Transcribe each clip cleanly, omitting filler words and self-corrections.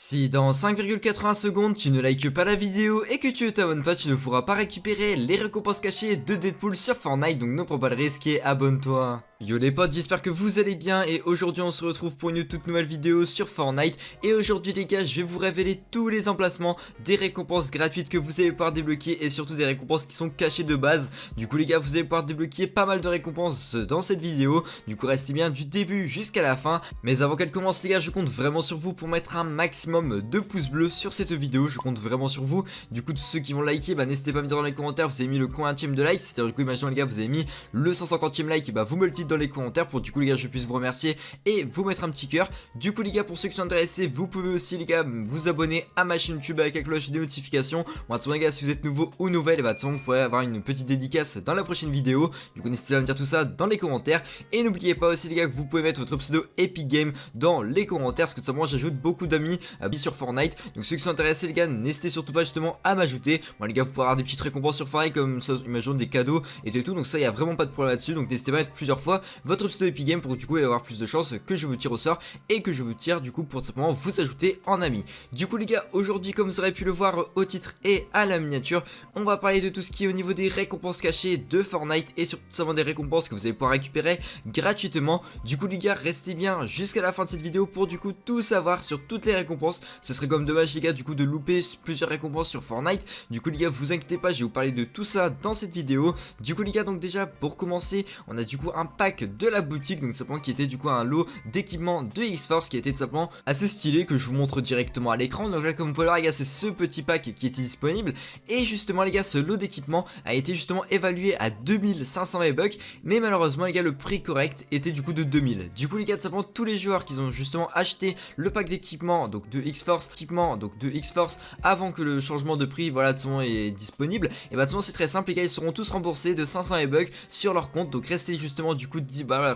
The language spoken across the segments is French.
Si dans 5,80 secondes tu ne likes pas la vidéo et que tu ne t'abonnes pas, tu ne pourras pas récupérer les récompenses cachées de Deadpool sur Fortnite, donc ne prends pas le risque et abonne-toi. Yo les potes, j'espère que vous allez bien et aujourd'hui on se retrouve pour une toute nouvelle vidéo sur Fortnite. Et aujourd'hui les gars, je vais vous révéler tous les emplacements des récompenses gratuites que vous allez pouvoir débloquer et surtout des récompenses qui sont cachées de base. Du coup les gars, vous allez pouvoir débloquer pas mal de récompenses dans cette vidéo. Du coup restez bien du début jusqu'à la fin. Mais avant qu'elle commence les gars, je compte vraiment sur vous pour mettre un maximum de pouces bleus sur cette vidéo. Je compte vraiment sur vous. Du coup tous ceux qui vont liker, n'hésitez pas à me dire dans les commentaires, vous avez mis le combien de like. C'est-à-dire du coup imaginons les gars, vous avez mis le 150e like, et vous me le dites dans les commentaires pour du coup les gars je puisse vous remercier et vous mettre un petit cœur. Du coup les gars, pour ceux qui sont intéressés, vous pouvez aussi les gars vous abonner à ma chaîne YouTube avec la cloche des notifications. Bon, de toute façon les gars, si vous êtes nouveau ou nouvelle, de toute façon vous pourrez avoir une petite dédicace dans la prochaine vidéo. Du coup n'hésitez pas à me dire tout ça dans les commentaires. Et n'oubliez pas aussi les gars que vous pouvez mettre votre pseudo Epic Game dans les commentaires, parce que tout simplement j'ajoute beaucoup d'amis sur Fortnite. Donc ceux qui sont intéressés les gars, n'hésitez surtout pas justement à m'ajouter. Bon les gars, vous pourrez avoir des petites récompenses sur Fortnite comme ça, imaginons des cadeaux et tout. Donc ça, il y a vraiment pas de problème là-dessus. Donc n'hésitez pas à mettre plusieurs fois votre pseudo Epic Game pour que du coup il va y avoir plus de chances que je vous tire au sort et que je vous tire du coup pour simplement vous ajouter en ami. Du coup les gars, aujourd'hui comme vous aurez pu le voir au titre et à la miniature, on va parler de tout ce qui est au niveau des récompenses cachées de Fortnite et surtout seulement des récompenses que vous allez pouvoir récupérer gratuitement. Du coup les gars, restez bien jusqu'à la fin de cette vidéo pour du coup tout savoir sur toutes les récompenses. Ce serait comme dommage les gars du coup de louper plusieurs récompenses sur Fortnite. Du coup les gars, vous inquiétez pas, je vais vous parler de tout ça dans cette vidéo. Du coup les gars, donc déjà pour commencer, on a du coup un pack de la boutique, donc simplement qui était du coup un lot d'équipement de X-Force qui était tout simplement assez stylé, que je vous montre directement à l'écran. Donc là comme vous pouvez voir les gars, c'est ce petit pack qui était disponible. Et justement les gars, ce lot d'équipement a été justement évalué à 2500 V-Bucks, mais malheureusement les gars, le prix correct était du coup de 2000. Du coup les gars, tout simplement tous les joueurs qui ont justement acheté le pack d'équipement donc de X-Force, avant que le changement de prix voilà de son est disponible, et bah de toute façon c'est très simple les gars, ils seront tous remboursés de 500 V-Bucks sur leur compte. Donc restez justement du coup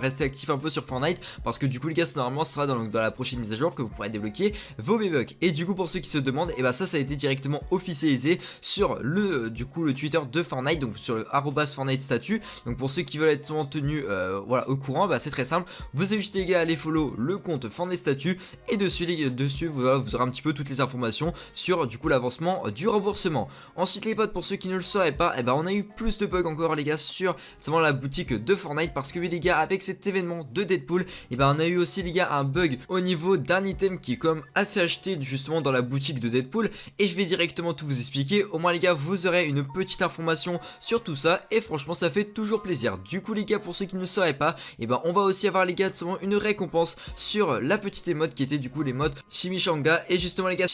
restez actifs un peu sur Fortnite, parce que du coup les gars, normalement ce sera dans la prochaine mise à jour que vous pourrez débloquer vos V-Bucks. Et du coup pour ceux qui se demandent, et bah ça a été directement officialisé sur le le Twitter de Fortnite, donc sur le @Fortnite statut. Donc pour ceux qui veulent être tenus voilà au courant, c'est très simple, vous avez juste les gars à aller follow le compte Fortnite statut, et dessus vous aurez un petit peu toutes les informations sur du coup l'avancement du remboursement. Ensuite les potes, pour ceux qui ne le sauraient pas, on a eu plus de bugs encore les gars sur la boutique de Fortnite, parce que oui les gars, avec cet événement de Deadpool, on a eu aussi les gars un bug au niveau d'un item qui est comme assez acheté justement dans la boutique de Deadpool, et je vais directement tout vous expliquer. Au moins les gars, vous aurez une petite information sur tout ça, et franchement ça fait toujours plaisir. Du coup les gars, pour ceux qui ne le sauraient pas, on va aussi avoir les gars une récompense sur la petite émote qui était du coup l'émote Chimichanga. Et justement les gars,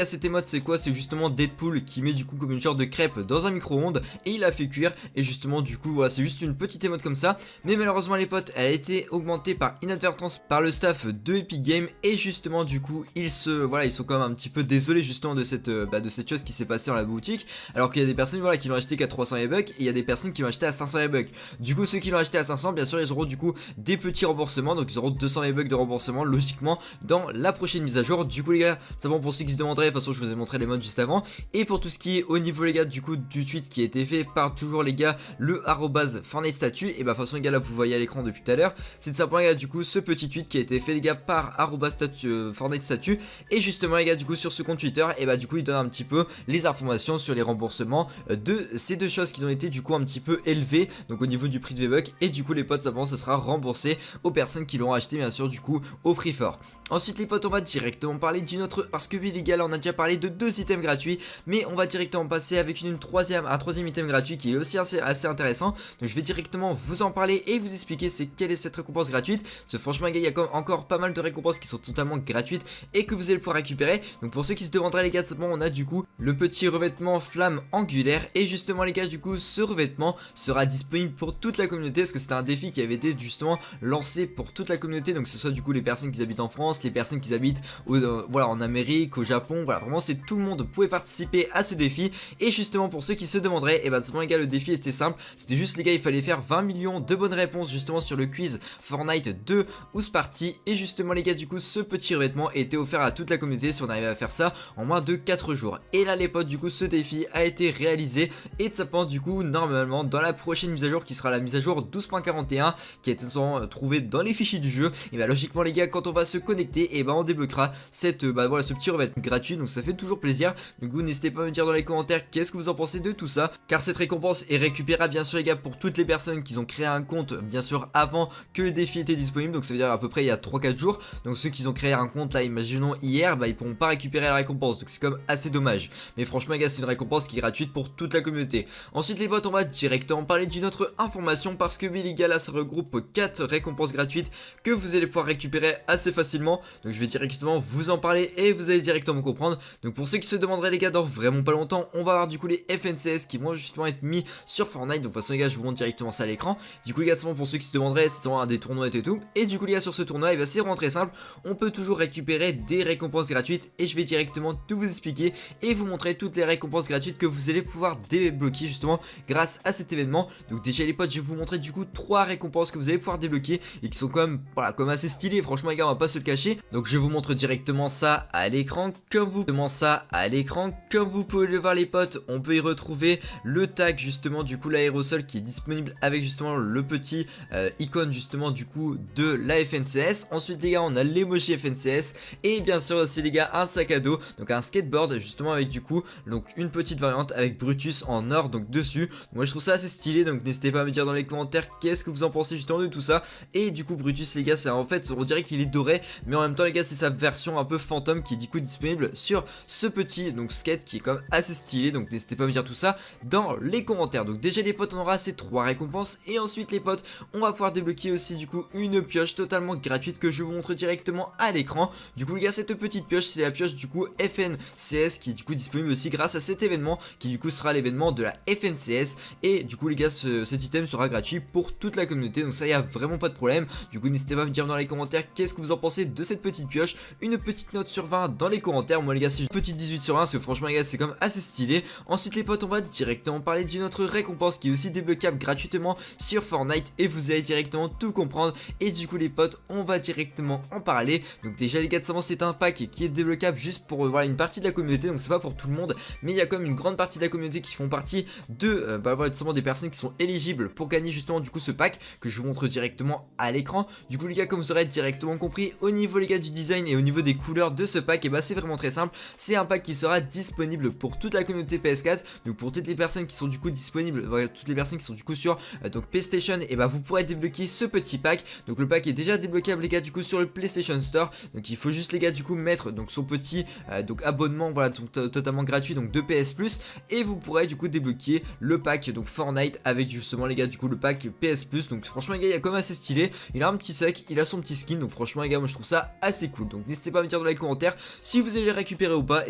cette émote c'est quoi? C'est justement Deadpool qui met du coup comme une sorte de crêpe dans un micro-ondes et il a fait cuire, et justement du coup voilà, c'est juste une petite émote comme ça. Mais malheureusement les potes, elle a été augmentée par inadvertance par le staff de Epic Game, et justement du coup ils sont quand même un petit peu désolés justement de cette chose qui s'est passée dans la boutique, alors qu'il y a des personnes qui l'ont acheté qu'à 300 V-Bucks, et il y a des personnes qui l'ont acheté à 500 V-Bucks. Du coup ceux qui l'ont acheté à 500, bien sûr ils auront du coup des petits remboursements, donc ils auront 200 V-Bucks de remboursement logiquement dans la prochaine mise à jour. Du coup les gars, c'est bon pour ceux qui se demanderaient, de toute façon je vous ai montré les modes juste avant. Et pour tout ce qui est au niveau les gars du coup du tweet qui a été fait par toujours les gars le @Fortnite statut, et de toute façon les gars là vous voyez à l'écran depuis tout à l'heure, c'est tout simplement les gars du coup ce petit tweet qui a été fait les gars par Fortnite statut. Et justement les gars du coup sur ce compte Twitter, du coup il donne un petit peu les informations sur les remboursements de ces deux choses qui ont été du coup un petit peu élevées, donc au niveau du prix de V-Bucks, et du coup les potes simplement ça sera remboursé aux personnes qui l'ont acheté bien sûr du coup au prix fort. Ensuite les potes, on va directement parler d'une autre, parce que oui les gars là on a déjà parlé de 2 items gratuits, mais on va directement passer avec un troisième item gratuit qui est aussi assez intéressant. Donc je vais directement vous en parler et vous expliquer quelle est cette récompense gratuite, parce que franchement les gars, il y a encore pas mal de récompenses qui sont totalement gratuites et que vous allez pouvoir récupérer. Donc pour ceux qui se demanderaient les gars, on a du coup le petit revêtement flamme angulaire, et justement les gars du coup ce revêtement sera disponible pour toute la communauté, parce que c'était un défi qui avait été justement lancé pour toute la communauté, donc que ce soit du coup les personnes qui habitent en France, les personnes qui habitent en Amérique, au Japon, voilà, vraiment c'est tout le monde pouvait participer à ce défi. Et justement pour ceux qui se demanderaient, simplement les gars, le défi était simple, c'était juste les gars, il fallait faire 20 millions de bonnes réponses justement sur le quiz Fortnite 2 House Party. Et justement les gars du coup ce petit revêtement était offert à toute la communauté si on arrivait à faire ça en moins de 4 jours. Et là les potes, du coup ce défi a été réalisé, et ça pense du coup normalement dans la prochaine mise à jour qui sera la mise à jour 12.41 qui a été trouvée dans les fichiers du jeu, et logiquement les gars, quand on va se connecter, on débloquera débloquera cette voilà, ce petit revêtement gratuit, donc ça fait toujours plaisir. Du coup n'hésitez pas à me dire dans les commentaires qu'est-ce que vous en pensez de tout ça, car cette récompense est récupérable bien sûr les gars pour toutes les personnes qui ont créé un compte bien sûr avant que le défi était disponible, donc ça veut dire à peu près il y a 3-4 jours. Donc ceux qui ont créé un compte là, imaginons hier, ils pourront pas récupérer la récompense, donc c'est comme assez dommage. Mais franchement les gars, c'est une récompense qui est gratuite pour toute la communauté. Ensuite les potes, on va directement parler d'une autre information, parce que oui les gars, là ça regroupe 4 récompenses gratuites que vous allez pouvoir récupérer assez facilement. Donc je vais directement vous en parler et vous allez directement comprendre. Donc pour ceux qui se demanderaient les gars, dans vraiment pas longtemps on va avoir du coup les FNCS qui vont justement être mis sur Fortnite. Donc de toute façon les gars, je vous montre directement ça à l'écran. Du coup les gars, pour ceux qui se demanderaient, c'est vraiment un des tournois et tout. Et du coup les gars, sur ce tournoi, c'est vraiment très simple, on peut toujours récupérer des récompenses gratuites, et je vais directement tout vous expliquer et vous montrer toutes les récompenses gratuites que vous allez pouvoir débloquer justement grâce à cet événement. Donc déjà les potes, je vais vous montrer du coup 3 récompenses que vous allez pouvoir débloquer et qui sont quand même, voilà, comme assez stylées, franchement les gars, on va pas se le cacher. Donc je vous montre directement ça à l'écran, comme vous pouvez le voir les potes. On peut y retrouver le tag justement du coup l'aérosol qui est disponible avec justement le petit icône justement du coup de la FNCS. Ensuite les gars, on a l'emoji FNCS, et bien sûr aussi les gars un sac à dos, donc un skateboard justement avec du coup donc une petite variante avec Brutus en or donc dessus. Moi je trouve ça assez stylé, donc n'hésitez pas à me dire dans les commentaires qu'est-ce que vous en pensez justement de tout ça. Et du coup Brutus les gars, c'est en fait, on dirait qu'il est doré, mais en même temps les gars, c'est sa version un peu fantôme qui est du coup disponible sur ce petit donc skate qui est quand même assez stylé. Donc n'hésitez pas à me dire tout ça dans les commentaires. Donc déjà les potes, on aura ces 3 récompenses, et ensuite les potes, on va pouvoir débloquer aussi du coup une pioche totalement gratuite que je vous montre directement à l'écran. Du coup les gars, cette petite pioche, c'est la pioche du coup FNCS qui est du coup disponible aussi grâce à cet événement qui du coup sera l'événement de la FNCS. Et du coup les gars, cet item sera gratuit pour toute la communauté, donc ça y a vraiment pas de problème. Du coup n'hésitez pas à me dire dans les commentaires qu'est-ce que vous en pensez de cette petite pioche. Une petite note sur 20 dans les commentaires. Moi les gars, c'est une petite 18 sur 20 parce que franchement les gars, c'est quand même assez stylé. Ensuite les potes, on va directement parler d'une autre récompense qui est aussi débloquable gratuitement sur Fortnite, et vous allez directement tout comprendre. Et du coup les potes, on va directement en parler. Donc déjà les gars, de savoir, c'est un pack qui est débloquable juste pour voilà, une partie de la communauté, donc c'est pas pour tout le monde, mais il y a quand même une grande partie de la communauté qui font partie de voilà, tout simplement des personnes qui sont éligibles pour gagner justement du coup ce pack que je vous montre directement à l'écran. Du coup les gars, comme vous aurez directement compris, au niveau les gars du design et au niveau des couleurs de ce pack, et c'est vraiment très simple. C'est un pack qui sera disponible pour toute la communauté PS4, donc pour toutes les personnes qui sont du coup disponibles, voilà, toutes les personnes qui sont du coup sur donc PlayStation, et vous pourrez débloquer ce petit pack. Donc le pack est déjà débloquable les gars du coup sur le PlayStation Store, donc il faut juste les gars du coup mettre donc son petit donc abonnement, voilà, totalement gratuit, donc de PS Plus, et vous pourrez du coup débloquer le pack donc Fortnite avec justement les gars du coup le pack PS Plus. Donc franchement les gars, il est quand même assez stylé, il a un petit sac, il a son petit skin, donc franchement les gars, moi je trouve ça assez cool. Donc n'hésitez pas à me dire dans les commentaires si vous allez les récupérer ou pas,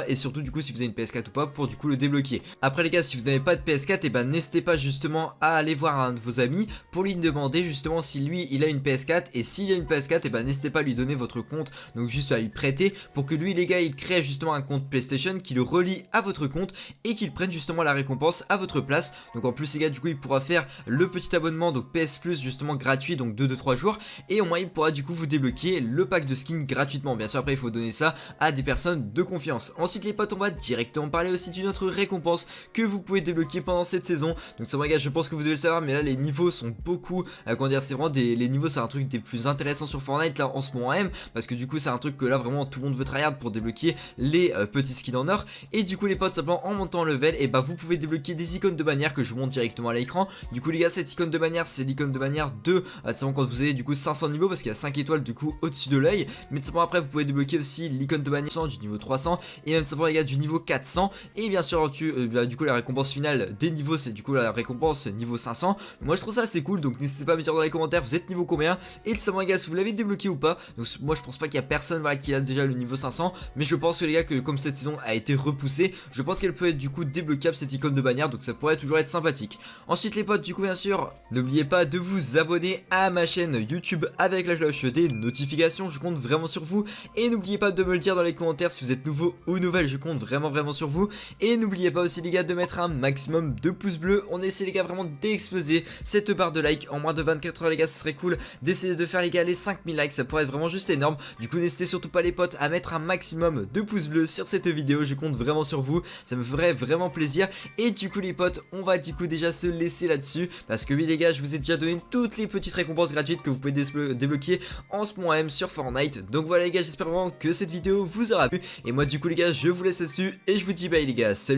et surtout du coup si vous avez une PS4 ou pas pour du coup le débloquer. Après les gars, si vous n'avez pas de PS4, et n'hésitez pas justement à aller voir un de vos amis pour lui demander justement si lui il a une PS4, et s'il a une PS4, et n'hésitez pas à lui donner votre compte, donc juste à lui prêter pour que lui les gars, il crée justement un compte PlayStation qui le relie à votre compte et qu'il prenne justement la récompense à votre place. Donc en plus les gars, du coup il pourra faire le petit abonnement donc PS Plus justement gratuit, donc 2-3 jours, et au moins il pourra du coup vous débloquer le pack de skins gratuitement. Bien sûr après il faut donner ça à des personnes de confiance. Ensuite les potes, on va directement parler aussi d'une autre récompense que vous pouvez débloquer pendant cette saison. Donc ça, les gars, je pense que vous devez le savoir, mais là les niveaux sont beaucoup comment dire, c'est vraiment les niveaux, c'est un truc des plus intéressants sur Fortnite là en ce moment même, parce que du coup c'est un truc que là vraiment tout le monde veut tryhard pour débloquer les petits skins en or. Et du coup les potes, simplement en montant en level, et vous pouvez débloquer des icônes de bannière que je vous montre directement à l'écran. Du coup les gars, cette icône de bannière, c'est l'icône de bannière de quand vous avez du coup 500 niveaux, parce qu'il y a 5 étoiles du coup au-dessus de l'œil. Mais simplement après vous pouvez débloquer aussi l'icône de bannière du niveau 300, et même simplement les gars du niveau 400. Et bien sûr du coup la récompense finale des niveaux, c'est du coup la récompense niveau 500. Moi je trouve ça assez cool, donc n'hésitez pas à me dire dans les commentaires vous êtes niveau combien, et de savoir les gars si vous l'avez débloqué ou pas. Donc moi je pense pas qu'il y a personne voilà, qui a déjà le niveau 500, mais je pense que les gars, que comme cette saison a été repoussée, je pense qu'elle peut être du coup débloquable cette icône de bannière, donc ça pourrait toujours être sympathique. Ensuite les potes, du coup bien sûr, n'oubliez pas de vous abonner à ma chaîne YouTube avec la cloche des notifications, je compte vraiment sur vous. Et n'oubliez pas de me le dire dans les commentaires si vous êtes nouveau ou nouvelle, je compte vraiment sur vous. Et n'oubliez pas aussi les gars de mettre un maximum de pouces bleus. On essaie les gars vraiment d'exploser cette barre de like en moins de 24 heures les gars, ce serait cool d'essayer de faire les gars les 5000 likes, ça pourrait être vraiment juste énorme. Du coup n'hésitez surtout pas les potes à mettre un maximum de pouces bleus sur cette vidéo, je compte vraiment sur vous, ça me ferait vraiment plaisir. Et du coup les potes, on va du coup déjà se laisser là-dessus, parce que oui les gars, je vous ai déjà donné toutes les petites récompenses gratuites que vous pouvez débloquer en ce moment même sur Fortnite. Donc voilà les gars, j'espère vraiment que cette vidéo vous aura plu. Et moi du coup les gars, je vous laisse là-dessus et je vous dis bye les gars, salut.